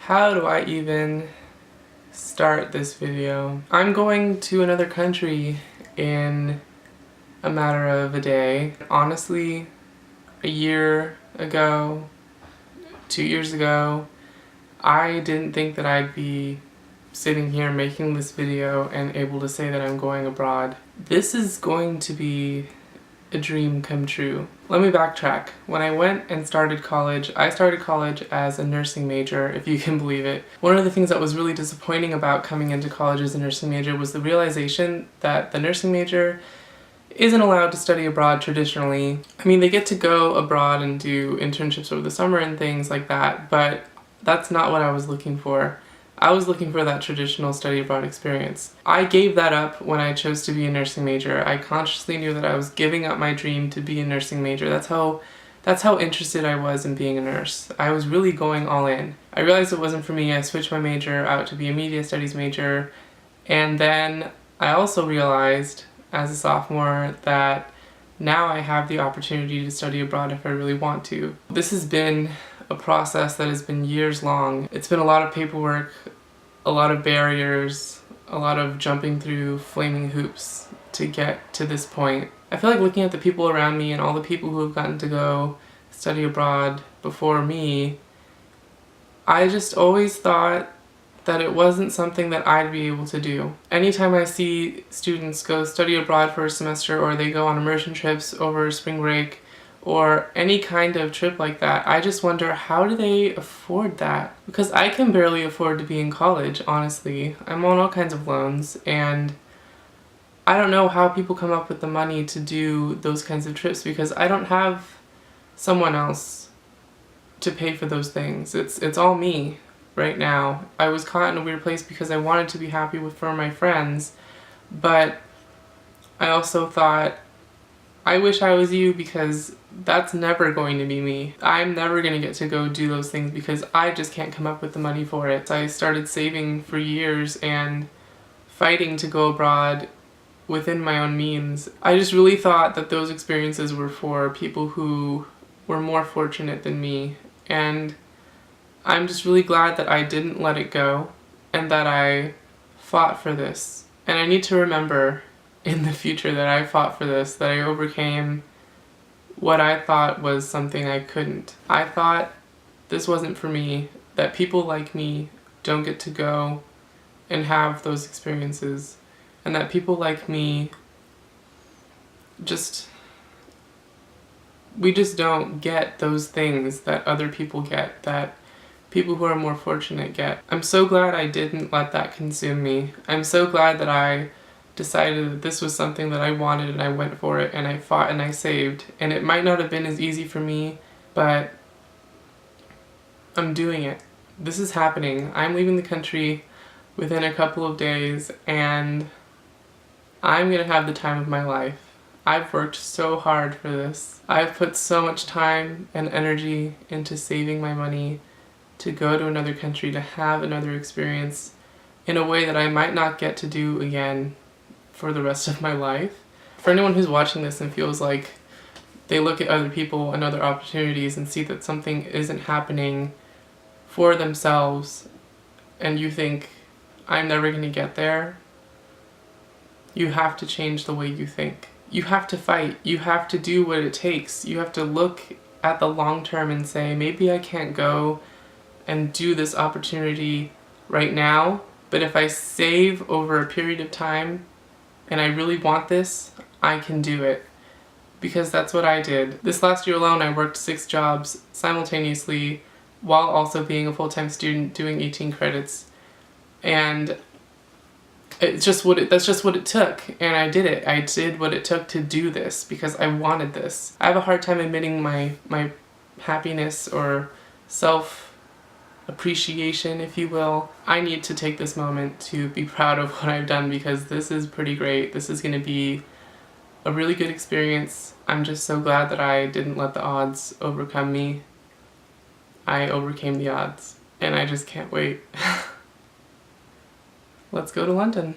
How do I even start this video? I'm going to another country in a matter of a day. Honestly, a year ago, 2 years ago, I didn't think that I'd be sitting here making this video and able to say that I'm going abroad. This is going to be a dream come true. Let me backtrack. When I went and started college, I started college as a nursing major, if you can believe it. One of the things that was really disappointing about coming into college as a nursing major was the realization that the nursing major isn't allowed to study abroad traditionally. I mean, they get to go abroad and do internships over the summer and things like that, but that's not what I was looking for. I was looking for that traditional study abroad experience. I gave that up when I chose to be a nursing major. I consciously knew that I was giving up my dream to be a nursing major. That's how interested I was in being a nurse. I was really going all in. I realized it wasn't for me. I switched my major out to be a media studies major, and then I also realized as a sophomore that now I have the opportunity to study abroad if I really want to. This has been a process that has been years long. It's been a lot of paperwork, a lot of barriers, a lot of jumping through flaming hoops to get to this point. I feel like looking at the people around me and all the people who have gotten to go study abroad before me, I just always thought that it wasn't something that I'd be able to do. Anytime I see students go study abroad for a semester, or they go on immersion trips over spring break, or any kind of trip like that, I just wonder, how do they afford that? Because I can barely afford to be in college, honestly. I'm on all kinds of loans, and I don't know how people come up with the money to do those kinds of trips, because I don't have someone else to pay for those things. It's all me right now. I was caught in a weird place because I wanted to be happy for my friends, but I also thought, I wish I was you, because that's never going to be me. I'm never going to get to go do those things because I just can't come up with the money for it. I started saving for years and fighting to go abroad within my own means. I just really thought that those experiences were for people who were more fortunate than me, and I'm just really glad that I didn't let it go and that I fought for this. And I need to remember in the future that I fought for this, that I overcame what I thought was something I couldn't. I thought this wasn't for me, that people like me don't get to go and have those experiences, and that people like me we just don't get those things that other people get, that people who are more fortunate get. I'm so glad I didn't let that consume me. I'm so glad that I decided that this was something that I wanted, and I went for it, and I fought and I saved. And it might not have been as easy for me, but I'm doing it. This is happening. I'm leaving the country within a couple of days, and I'm gonna have the time of my life. I've worked so hard for this. I've put so much time and energy into saving my money to go to another country, to have another experience in a way that I might not get to do again for the rest of my life. For anyone who's watching this and feels like they look at other people and other opportunities and see that something isn't happening for themselves, and you think, I'm never going to get there, you have to change the way you think. You have to fight. You have to do what it takes. You have to look at the long term and say, maybe I can't go and do this opportunity right now, but if I save over a period of time and I really want this, I can do it. Because that's what I did. This last year alone, I worked 6 jobs simultaneously while also being a full-time student doing 18 credits. And that's just what it took, and I did it. I did what it took to do this because I wanted this. I have a hard time admitting my happiness or self-appreciation, if you will. I need to take this moment to be proud of what I've done, because this is pretty great. This is going to be a really good experience. I'm just so glad that I didn't let the odds overcome me. I overcame the odds, and I just can't wait. Let's go to London.